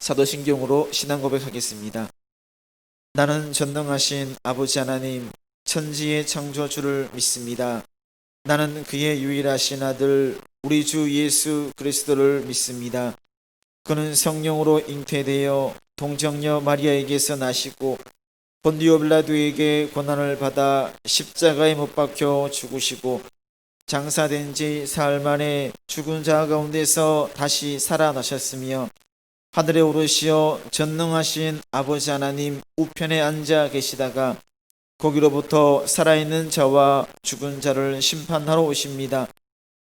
사도신경으로 신앙 고백하겠습니다. 나는 전능하신 아버지 하나님, 천지의 창조주를 믿습니다. 나는 그의 유일하신 아들 우리 주 예수 그리스도를 믿습니다. 그는 성령으로 잉태되어 동정녀 마리아에게서 나시고 본디오 빌라도에게 고난을 받아 십자가에 못 박혀 죽으시고 장사된 지 사흘 만에 죽은 자 가운데서 다시 살아나셨으며 하늘에 오르시어 전능하신 아버지 하나님 우편에 앉아 계시다가 거기로부터 살아있는 자와 죽은 자를 심판하러 오십니다.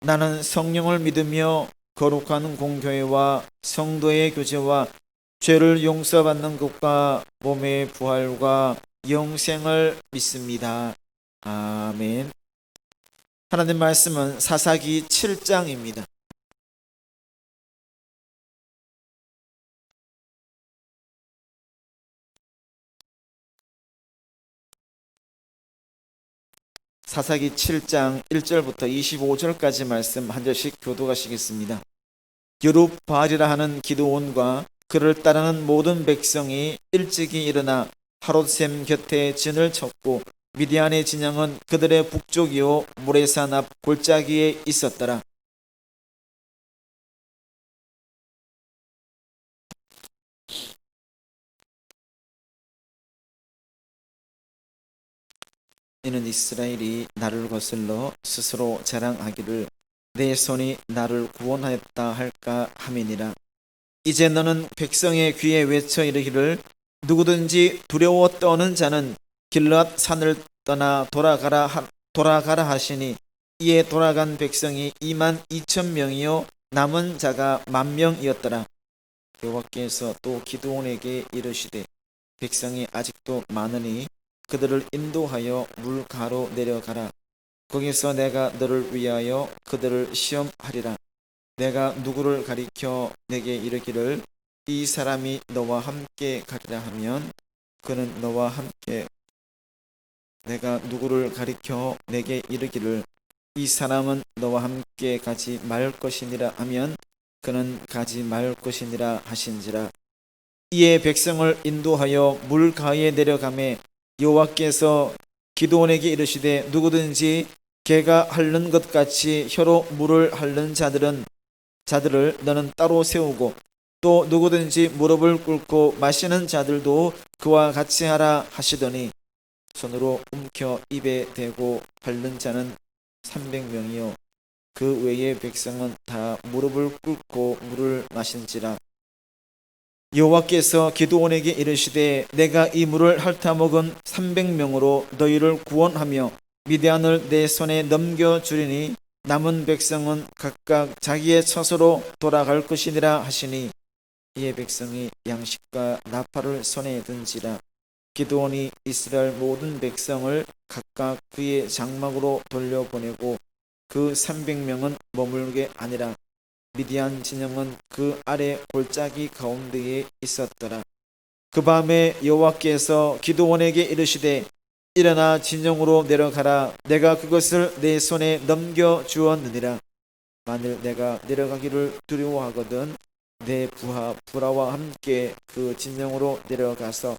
나는 성령을 믿으며 거룩한 공교회와 성도의 교제와 죄를 용서받는 것과 몸의 부활과 영생을 믿습니다. 아멘. 하나님 말씀은 사사기 7장입니다. 사사기 7장 1절부터 25절까지 말씀 한 절씩 교독하시겠습니다. 여룹바알이라 하는 기드온과 그를 따르는 모든 백성이 일찍이 일어나 하롯셈 곁에 진을 쳤고 미디안의 진영은 그들의 북쪽이요 모레산 앞 골짜기에 있었더라. 이는 이스라엘이 나를 거슬러 스스로 자랑하기를 내 손이 나를 구원하였다 할까 함이니라. 이제 너는 백성의 귀에 외쳐 이르기를 누구든지 두려워 떠는 자는 길르앗 산을 떠나 돌아가라 하시니 이에 돌아간 백성이 22,000명이요 남은 자가 10,000명이었더라. 여호와께서 또 기드온에게 이르시되 백성이 아직도 많으니 그들을 인도하여 물가로 내려가라. 거기서 내가 너를 위하여 그들을 시험하리라. 내가 누구를 가리켜 내게 이르기를 이 사람이 너와 함께 가리라 하면 그는 너와 함께, 내가 누구를 가리켜 내게 이르기를 이 사람은 너와 함께 가지 말 것이니라 하면 그는 가지 말 것이니라 하신지라. 이에 백성을 인도하여 물가에 내려가매 여호와께서 기드온에게 이르시되 누구든지 개가 핥는 것 같이 혀로 물을 핥는 자들을 너는 따로 세우고 또 누구든지 무릎을 꿇고 마시는 자들도 그와 같이 하라 하시더니 손으로 움켜 입에 대고 핥는 자는 300명이요 그 외의 백성은 다 무릎을 꿇고 물을 마신지라. 여호와께서 기드온에게 이르시되 내가 이 물을 핥아먹은 300명으로 너희를 구원하며 미디안을 내 손에 넘겨주리니 남은 백성은 각각 자기의 처소로 돌아갈 것이니라 하시니 이에 백성이 양식과 나팔을 손에 든지라. 기드온이 이스라엘 모든 백성을 각각 그의 장막으로 돌려보내고 그 300명은 머물게 아니라 미디안 진영은 그 아래 골짜기 가운데에 있었더라. 그 밤에 여호와께서 기드온에게 이르시되 일어나 진영으로 내려가라. 내가 그것을 내 손에 넘겨 주었느니라. 만일 내가 내려가기를 두려워하거든 내 부하 부라와 함께 그 진영으로 내려가서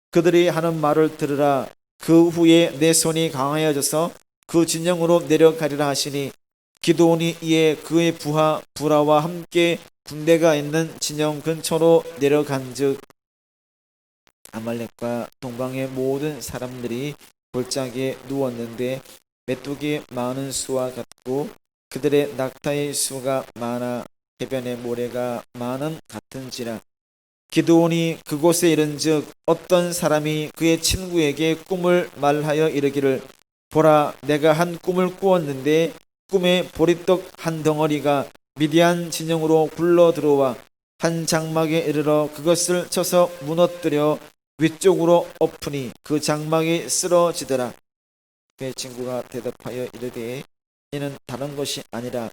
그들이 하는 말을 들으라. 그 후에 내 손이 강하여져서 그 진영으로 내려가리라 하시니 기드온이 이에 그의 부하 부라와 함께 군대가 있는 진영 근처로 내려간즉 아말렉과 동방의 모든 사람들이 골짜기에 누웠는데 메뚜기 많은 수와 같고 그들의 낙타의 수가 많아 해변의 모래가 많음 같은지라. 기드온이 그곳에 이른즉 어떤 사람이 그의 친구에게 꿈을 말하여 이르기를 보라 내가 한 꿈을 꾸었는데 꿈에 보리떡 한 덩어리가 미디안 진영으로 굴러 들어와 한 장막에 이르러 그것을 쳐서 무너뜨려 위쪽으로 엎으니 그 장막이 쓰러지더라. 그의 친구가 대답하여 이르되 이는 다른 것이 아니라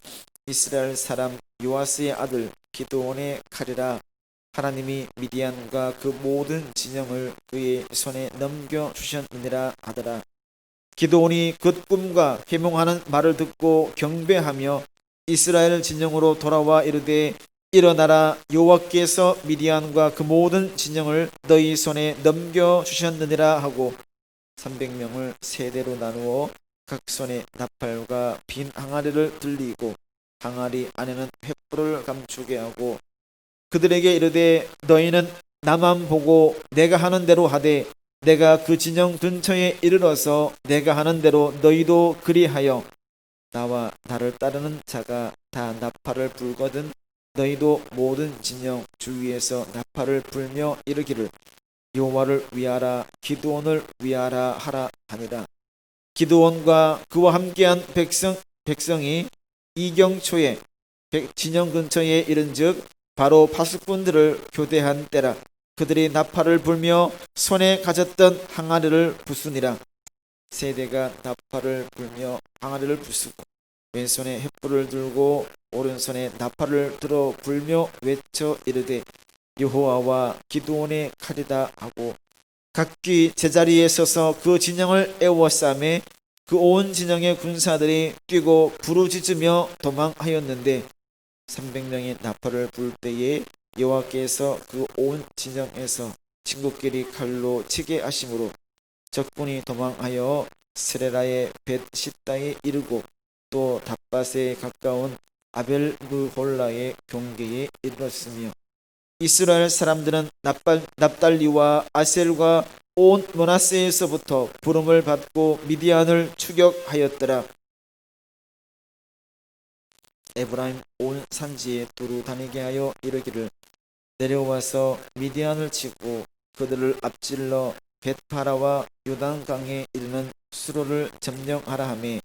이스라엘 사람 요아스의 아들 기드온의 칼이라. 하나님이 미디안과 그 모든 진영을 그의 손에 넘겨주셨느니라 하더라. 기드온이 그 꿈과 해몽하는 말을 듣고 경배하며 이스라엘 진영으로 돌아와 이르되 일어나라, 여호와께서 미디안과 그 모든 진영을 너희 손에 넘겨주셨느니라 하고 300명을 세대로 나누어 각 손에 나팔과 빈 항아리를 들리고 항아리 안에는 횃불을 감추게 하고 그들에게 이르되 너희는 나만 보고 내가 하는 대로 하되 내가 그 진영 근처에 이르러서 내가 하는 대로 너희도 그리하여 나와 나를 따르는 자가 다 나팔을 불거든 너희도 모든 진영 주위에서 나팔을 불며 이르기를 여호와를 위하라 기드온을 위하라 하라 하니라. 기드온과 그와 함께한 백성이 이경초에 진영 근처에 이른즉 바로 파수꾼들을 교대한 때라. 그들이 나팔을 불며 손에 가졌던 항아리를 부수니라. 세대가 나팔을 불며 항아리를 부수고 왼손에 횃불을 들고 오른손에 나팔을 들어 불며 외쳐 이르되 여호와와 기드온의 칼이다 하고 각기 제자리에 서서 그 진영을 에워싸매 그 온 진영의 군사들이 뛰고 부르짖으며 도망하였는데 300명이 나팔을 불 때에 여호와께서 그 온 진영에서 친구끼리 칼로 치게 하심으로 적군이 도망하여 스레라의 벳시다에 이르고 또 답밭에 가까운 아벨르홀라의 경계에 이르렀으며 이스라엘 사람들은 납달리와 아셀과 온 므낫세에서부터 부름을 받고 미디안을 추격하였더라. 에브라임 온 산지에 두루 다니게 하여 이르기를 내려와서 미디안을 치고 그들을 앞질러 벳바라와 요단강에 이르는 수로를 점령하라 하매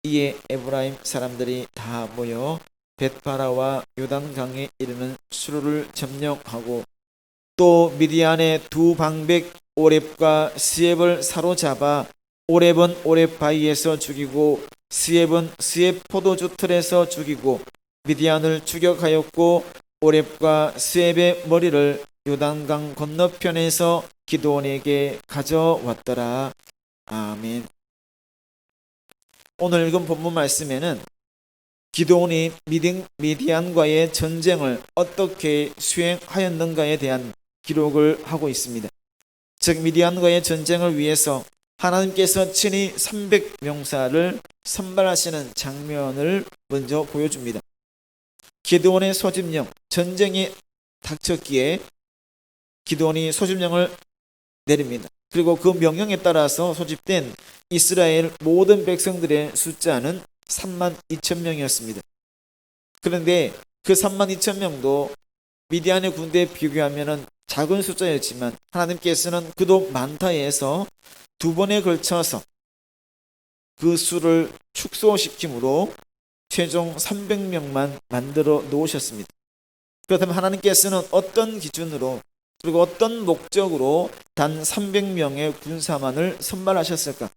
이에 에브라임 사람들이 다 모여 벳바라와 요단강에 이르는 수로를 점령하고 또 미디안의 두 방백 오렙과 스엡을 사로잡아 오렙은 오렙 바위에서 죽이고 스엡은 스엡 포도주 틀에서 죽이고 미디안을 추격하였고 오렙과 스엡의 머리를 요단강 건너편에서 기드온에게 가져왔더라. 아멘. 오늘 읽은 본문 말씀에는 기드온이 미디안과의 전쟁을 어떻게 수행하였는가에 대한 기록을 하고 있습니다. 즉 미디안과의 전쟁을 위해서 하나님께서 친히 300명사를 선발하시는 장면을 먼저 보여줍니다. 기드온의 소집령, 전쟁이 닥쳤기에 기드온이 소집령을 내립니다. 그리고 그 명령에 따라서 소집된 이스라엘 모든 백성들의 숫자는 32,000명이었습니다. 그런데 그 32,000명도 미디안의 군대에 비교하면 작은 숫자였지만 하나님께서는 그도 많다 해서 두 번에 걸쳐서 그 수를 축소시킴으로 최종 300명만 만들어 놓으셨습니다. 그렇다면 하나님께서는 어떤 기준으로 그리고 어떤 목적으로 단 300명의 군사만을 선발하셨을까?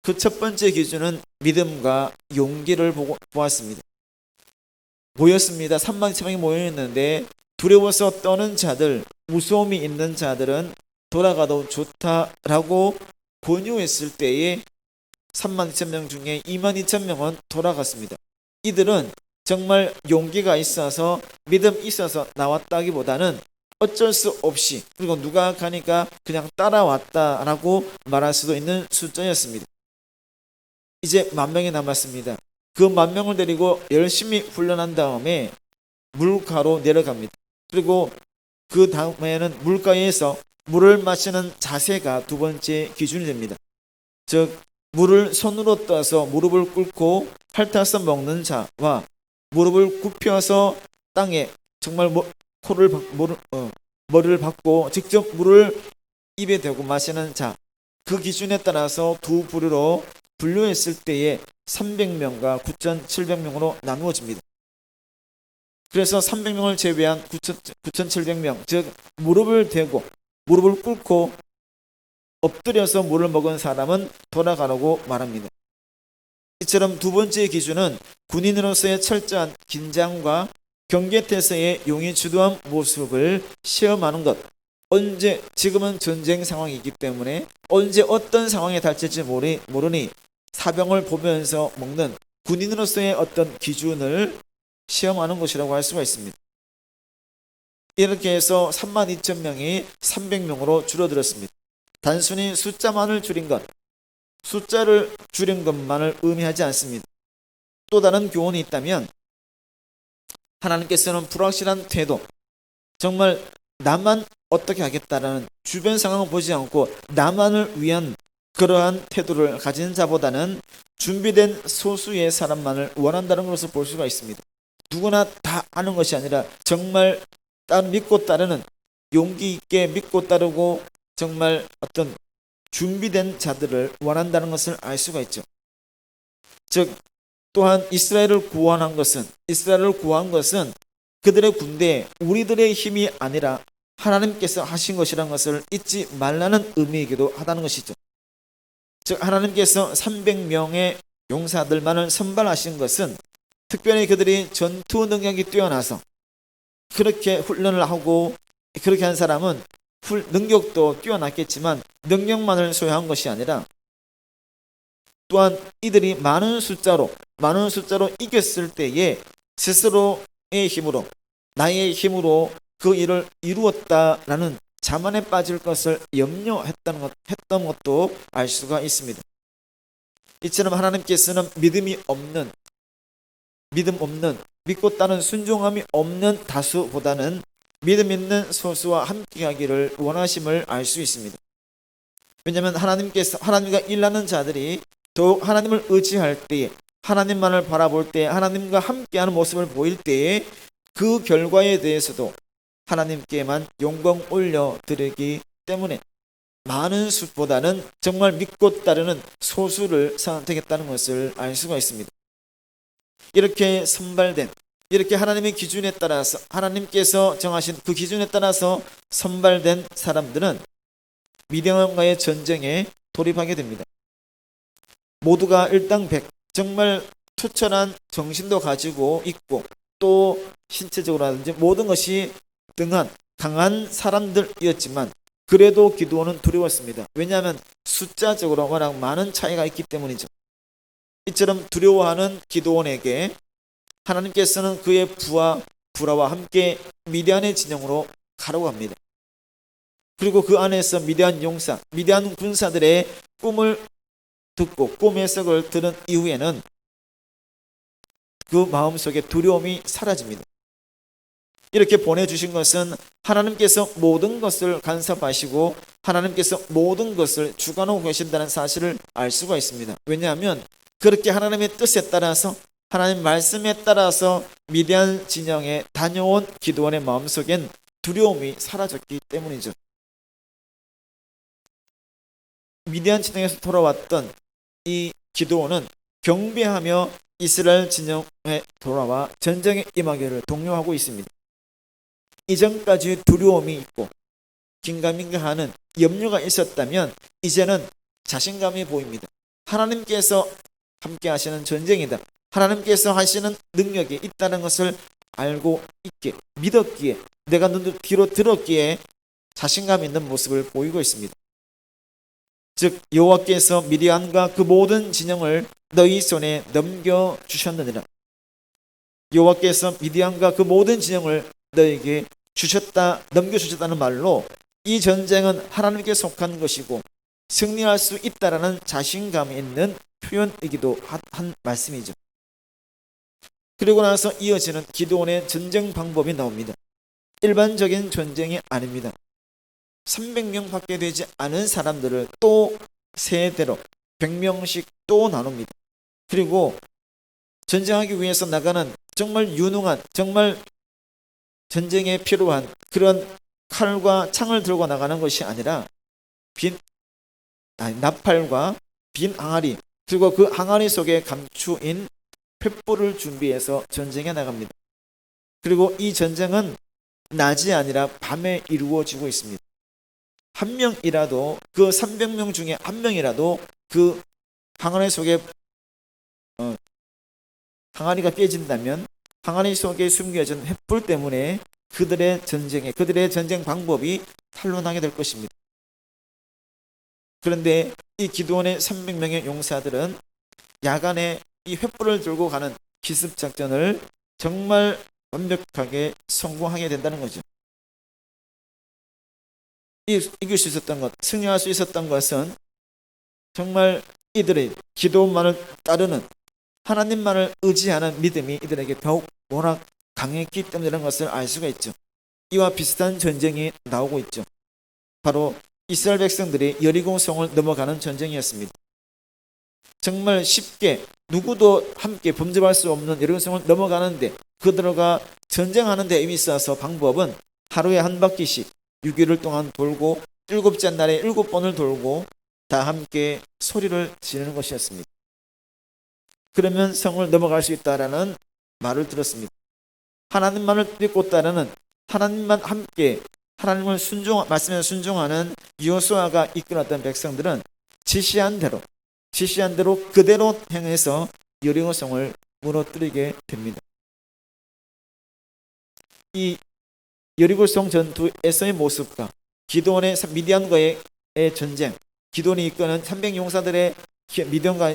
그 첫 번째 기준은 믿음과 용기를 보았습니다. 모였습니다. 32,000명이 모여있는데 두려워서 떠는 자들, 무서움이 있는 자들은 돌아가도 좋다라고 권유했을 때에 32,000명 중에 22,000명은 돌아갔습니다. 이들은 정말 용기가 있어서 믿음 있어서 나왔다기보다는 어쩔 수 없이 그리고 누가 가니까 그냥 따라왔다라고 말할 수도 있는 숫자였습니다. 이제 10,000명이 남았습니다. 그 10,000명을 데리고 열심히 훈련한 다음에 물가로 내려갑니다. 그리고 그 다음에는 물가에서 물을 마시는 자세가 두 번째 기준이 됩니다. 즉 물을 손으로 떠서 무릎을 꿇고 핥아서 먹는 자와 무릎을 굽혀서 땅에 정말 머리를 박고 직접 물을 입에 대고 마시는 자, 그 기준에 따라서 두 부류로 분류했을 때에 300명과 9,700명으로 나누어집니다. 그래서 300명을 제외한 9,700명, 즉 무릎을 대고 무릎을 꿇고 엎드려서 물을 먹은 사람은 돌아가라고 말합니다. 이처럼 두 번째 기준은 군인으로서의 철저한 긴장과 경계태세의 용이 주도한 모습을 시험하는 것. 지금은 전쟁 상황이기 때문에 언제 어떤 상황에 닥칠지 모르니 사병을 보면서 먹는 군인으로서의 어떤 기준을 시험하는 것이라고 할 수가 있습니다. 이렇게 해서 32,000명이 300명으로 줄어들었습니다. 단순히 숫자만을 줄인 것, 숫자를 줄인 것만을 의미하지 않습니다. 또 다른 교훈이 있다면 하나님께서는 불확실한 태도, 정말 나만 어떻게 하겠다라는 주변 상황을 보지 않고 나만을 위한 그러한 태도를 가진 자보다는 준비된 소수의 사람만을 원한다는 것을 볼 수가 있습니다. 누구나 다 아는 것이 아니라 정말 믿고 따르는, 용기 있게 믿고 따르고 정말 어떤 준비된 자들을 원한다는 것을 알 수가 있죠. 즉 또한 이스라엘을 구한 것은 그들의 군대에 우리들의 힘이 아니라 하나님께서 하신 것이라는 것을 잊지 말라는 의미이기도 하다는 것이죠. 즉 하나님께서 300명의 용사들만을 선발하신 것은 특별히 그들이 전투 능력이 뛰어나서 그렇게 훈련을 하고 그렇게 한 사람은 능력도 뛰어났겠지만 능력만을 소유한 것이 아니라 또한 이들이 많은 숫자로 이겼을 때에 스스로의 힘으로, 나의 힘으로 그 일을 이루었다라는 자만에 빠질 것을 염려했던 것도 알 수가 있습니다. 이처럼 하나님께서는 믿고 따른 순종함이 없는 다수보다는 믿음 있는 소수와 함께하기를 원하심을 알 수 있습니다. 왜냐하면 하나님과 일하는 자들이 더욱 하나님을 의지할 때에, 하나님만을 바라볼 때에, 하나님과 함께하는 모습을 보일 때에 그 결과에 대해서도 하나님께만 영광 올려드리기 때문에 많은 수보다는 정말 믿고 따르는 소수를 선택했다는 것을 알 수가 있습니다. 이렇게 하나님의 기준에 따라서, 하나님께서 정하신 그 기준에 따라서 선발된 사람들은 미디안과의 전쟁에 돌입하게 됩니다. 모두가 일당백, 정말 투철한 정신도 가지고 있고 또 신체적으로라든지 모든 것이 등한 강한 사람들이었지만 그래도 기드온은 두려웠습니다. 왜냐하면 숫자적으로 워낙 많은 차이가 있기 때문이죠. 이처럼 두려워하는 기드온에게 하나님께서는 그의 부하와 함께 미디안의 진영으로 가라고 합니다. 그리고 그 안에서 미디안 군사들의 꿈을 듣고 꿈의 해석을 들은 이후에는 그 마음속에 두려움이 사라집니다. 이렇게 보내주신 것은 하나님께서 모든 것을 간섭하시고 하나님께서 모든 것을 주관하고 계신다는 사실을 알 수가 있습니다. 왜냐하면 그렇게 하나님의 뜻에 따라서, 하나님 말씀에 따라서 미디안 진영에 다녀온 기드온의 마음속엔 두려움이 사라졌기 때문이죠. 미디안 진영에서 돌아왔던 이 기드온은 경배하며 이스라엘 진영에 돌아와 전쟁에 임하기를 독려하고 있습니다. 이전까지 두려움이 있고 긴가민가하는 염려가 있었다면 이제는 자신감이 보입니다. 하나님께서 함께 하시는 전쟁이다, 하나님께서 하시는 능력이 있다는 것을 알고 있게, 믿었기에, 내가 눈을 뒤로 들었기에 자신감 있는 모습을 보이고 있습니다. 즉 여호와께서 미디안과 그 모든 진영을 너희 손에 넘겨주셨느니라. 여호와께서 미디안과 그 모든 진영을 너에게 넘겨주셨다는 말로 이 전쟁은 하나님께 속한 것이고 승리할 수 있다라는 자신감이 있는 표현이기도 한 말씀이죠. 그리고 나서 이어지는 기드온의 전쟁 방법이 나옵니다. 일반적인 전쟁이 아닙니다. 300명 밖에 되지 않은 사람들을 또 세대로 100명씩 또 나눕니다. 그리고 전쟁하기 위해서 나가는 정말 유능한, 정말 전쟁에 필요한 그런 칼과 창을 들고 나가는 것이 아니라 나팔과 빈 항아리, 그리고 그 항아리 속에 감추인 횃불을 준비해서 전쟁에 나갑니다. 그리고 이 전쟁은 낮이 아니라 밤에 이루어지고 있습니다. 한 명이라도, 그 300명 중에 한 명이라도 그 항아리 속에 항아리가 깨진다면 항아리 속에 숨겨진 횃불 때문에 그들의 전쟁 방법이 탄로나게 될 것입니다. 그런데 이 기드온의 300명의 용사들은 야간에 이 횃불을 들고 가는 기습작전을 정말 완벽하게 성공하게 된다는 거죠. 이길 수 있었던 것, 승리할 수 있었던 것은 정말 이들의 기도만을 따르는, 하나님만을 의지하는 믿음이 이들에게 더욱 워낙 강했기 때문이라는 것을 알 수가 있죠. 이와 비슷한 전쟁이 나오고 있죠. 바로 이스라엘 백성들이 여리고성을 넘어가는 전쟁이었습니다. 정말 쉽게 누구도 함께 범접할 수 없는 여리고성을 넘어가는데, 그들과 전쟁하는 데 있어서 방법은 하루에 한 바퀴씩 6일을 동안 돌고 7째 날에 7번을 돌고 다 함께 소리를 지르는 것이었습니다. 그러면 성을 넘어갈 수 있다라는 말을 들었습니다. 하나님만을 믿고 따르는, 하나님만 함께 하나님을 말씀에 순종하는 여호수아가 이끌었던 백성들은 지시한 대로 그대로 행해서 여리고성을 무너뜨리게 됩니다. 이 여리고성 전투에서의 모습과 기드온의 미디안과의 전쟁, 기드온이 이끄는 300용사들의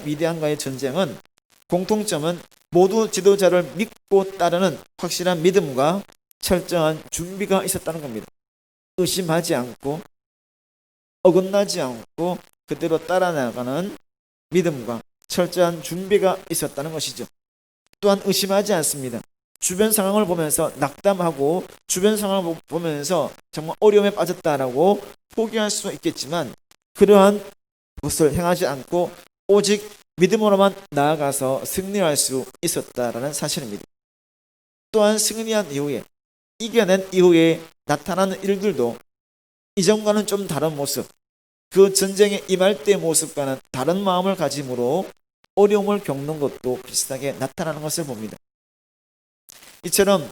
미디안과의 전쟁은 공통점은 모두 지도자를 믿고 따르는 확실한 믿음과 철저한 준비가 있었다는 겁니다. 의심하지 않고 어긋나지 않고 그대로 따라 나가는 믿음과 철저한 준비가 있었다는 것이죠. 또한 의심하지 않습니다. 주변 상황을 보면서 낙담하고 주변 상황을 보면서 정말 어려움에 빠졌다라고 포기할 수 있겠지만, 그러한 것을 행하지 않고 오직 믿음으로만 나아가서 승리할 수 있었다라는 사실입니다. 또한 승리한 이후에, 이겨낸 이후에 나타나는 일들도 이전과는 좀 다른 모습, 그 전쟁에 임할 때의 모습과는 다른 마음을 가짐으로 어려움을 겪는 것도 비슷하게 나타나는 것을 봅니다. 이처럼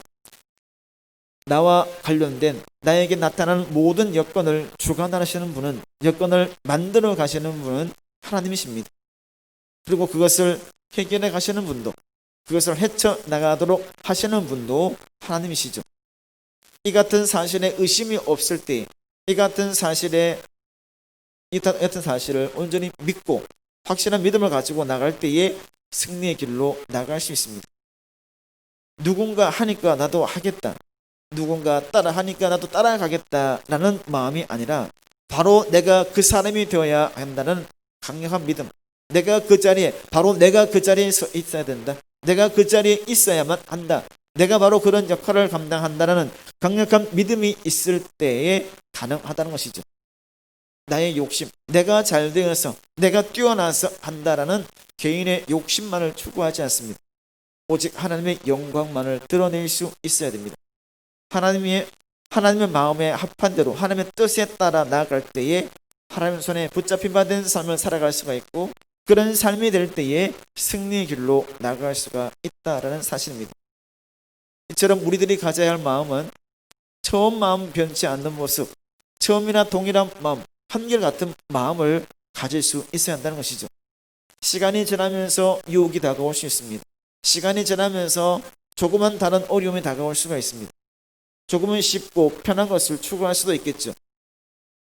나와 관련된 나에게 나타나는 모든 여건을 주관하시는 분은, 여건을 만들어 가시는 분은 하나님이십니다. 그리고 그것을 해결해 가시는 분도, 그것을 헤쳐나가도록 하시는 분도 하나님이시죠. 이 같은 사실에 의심이 없을 때, 이 같은 사실을 온전히 믿고 확실한 믿음을 가지고 나갈 때에 승리의 길로 나갈 수 있습니다. 누군가 하니까 나도 하겠다, 누군가 따라 하니까 나도 따라가겠다라는 마음이 아니라 바로 내가 그 사람이 되어야 한다는 강력한 믿음, 내가 그 자리에 있어야 된다, 내가 그 자리에 있어야만 한다, 내가 바로 그런 역할을 감당한다는 강력한 믿음이 있을 때에 가능하다는 것이죠. 나의 욕심, 내가 잘 되어서 내가 뛰어나서 한다라는 개인의 욕심만을 추구하지 않습니다. 오직 하나님의 영광만을 드러낼 수 있어야 됩니다. 하나님의 마음에 합한 대로 하나님의 뜻에 따라 나아갈 때에 하나님의 손에 붙잡힌 바 된 삶을 살아갈 수가 있고, 그런 삶이 될 때에 승리의 길로 나아갈 수가 있다라는 사실입니다. 이처럼 우리들이 가져야 할 마음은 처음 마음 변치 않는 모습, 처음이나 동일한 마음, 한결같은 마음을 가질 수 있어야 한다는 것이죠. 시간이 지나면서 유혹이 다가올 수 있습니다. 시간이 지나면서 조금은 다른 어려움이 다가올 수가 있습니다. 조금은 쉽고 편한 것을 추구할 수도 있겠죠.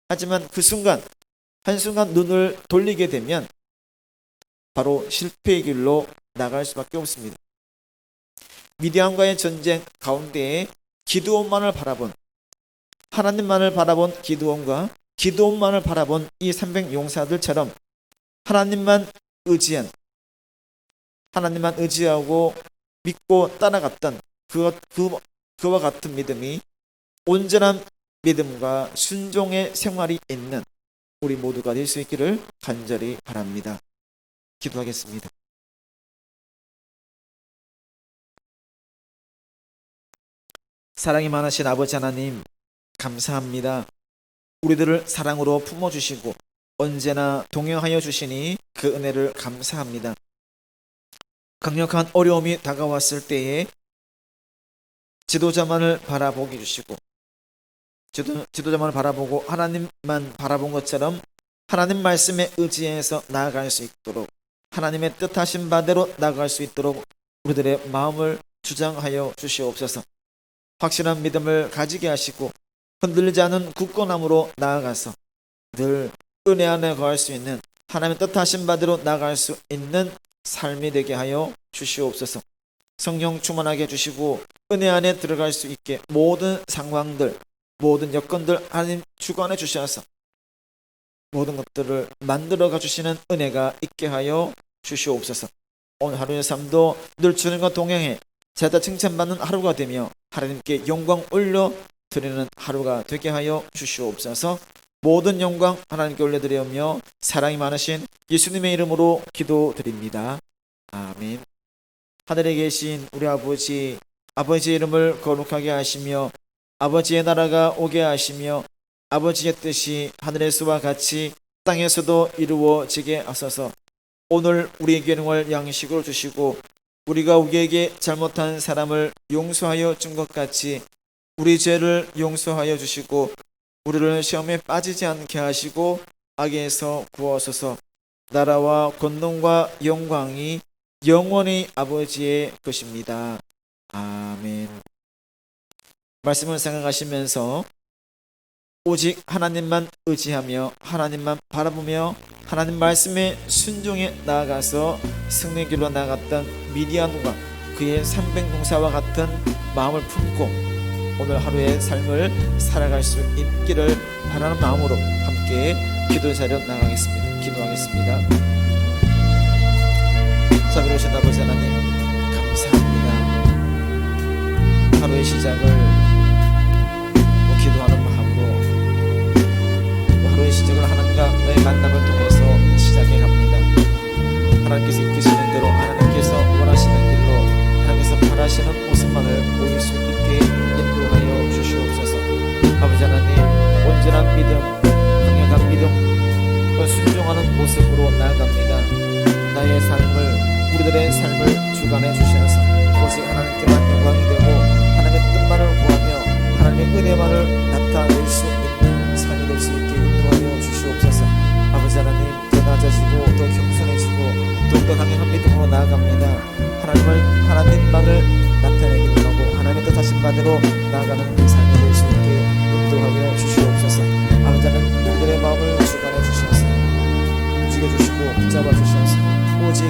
하지만 그 순간, 한순간 눈을 돌리게 되면 바로 실패의 길로 나갈 수밖에 없습니다. 미디안과의 전쟁 가운데에 기드온만을 바라본, 하나님만을 바라본 기드온만을 바라본 이 300용사들처럼 하나님만 의지하고 믿고 따라갔던 그와 같은 믿음이, 온전한 믿음과 순종의 생활이 있는 우리 모두가 될 수 있기를 간절히 바랍니다. 기도하겠습니다. 사랑이 많으신 아버지 하나님, 감사합니다. 우리들을 사랑으로 품어주시고 언제나 동행하여 주시니 그 은혜를 감사합니다. 강력한 어려움이 다가왔을 때에 지도자만을 바라보게 해주시고, 지도자만을 바라보고 하나님만 바라본 것처럼 하나님 말씀에 의지해서 나아갈 수 있도록, 하나님의 뜻하신 바대로 나아갈 수 있도록 우리들의 마음을 주장하여 주시옵소서. 확실한 믿음을 가지게 하시고 흔들리지 않은 굳건함으로 나아가서 늘 은혜 안에 거할 수 있는, 하나님의 뜻하신 바대로 나아갈 수 있는 삶이 되게 하여 주시옵소서. 성령 충만하게 해주시고 은혜 안에 들어갈 수 있게 모든 상황들, 모든 여건들 하나님 주관해 주셔서 모든 것들을 만들어가 주시는 은혜가 있게 하여 주시옵소서. 오늘 하루의 삶도 늘 주님과 동행해 제다 칭찬받는 하루가 되며 하나님께 영광 올려 드리는 하루가 되게 하여 주시옵소서. 모든 영광 하나님께 올려드리며 사랑이 많으신 예수님의 이름으로 기도드립니다. 아멘. 하늘에 계신 우리 아버지, 아버지의 이름을 거룩하게 하시며 아버지의 나라가 오게 하시며 아버지의 뜻이 하늘에서와 같이 땅에서도 이루어지게 하소서. 오늘 우리에게 일용할 양식을 주시고 우리가 우리에게 잘못한 사람을 용서하여 준 것 같이 우리 죄를 용서하여 주시고 우리를 시험에 빠지지 않게 하시고 악에서 구하소서. 나라와 권능과 영광이 영원히 아버지의 것입니다. 아멘. 말씀을 생각하시면서 오직 하나님만 의지하며 하나님만 바라보며 하나님 말씀에 순종해 나아가서 승리의 길로 나아갔던 미디안과 그의 300농사와 같은 마음을 품고 오늘 하루의 삶을 살아갈 수 있기를 바라는 마음으로 함께 기도 자리로 나가겠습니다. 기도하겠습니다. 자비로우신 아버지 하나님, 감사합니다. 하루의 시작을 기도하는 마음으로 하루의 시작을 하나님과 너의 만남을 통해서 시작해 갑니다. 하나님께서 이끄시는 대로 하나님께서 원하시는 길로 하나님께서 바라시는 모습만을 보일 수 있게 인도하여 주시옵소서. 아버지 하나님, 온전한 믿음, 강력한 믿음, 그 순종하는 모습으로 나아갑니다. 나의 삶을, 우리들의 삶을 주관해 주셔서 오직 하나님께만 영광이 되고 하나님의 뜻만을 구하며 하나님의 은혜만을 나타낼 수 있는 삶이 될 수 있게 인도하여 주시옵소서. 아버지 하나님, 더 낮아지고 더 겸손해지고 더욱더 강력한 믿음으로 나아갑니다. 하나님만을 나타내기로 하고 하나님의 뜻하신 바대로 나아가는 삶이 될 수 있게 인도하여 주시옵소서. 아버지 하나님, 우리들의 마음을 주관해 주셔서 움직여주시고 붙잡아 주셔서 오직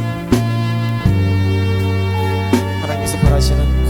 하나님께서 바라시는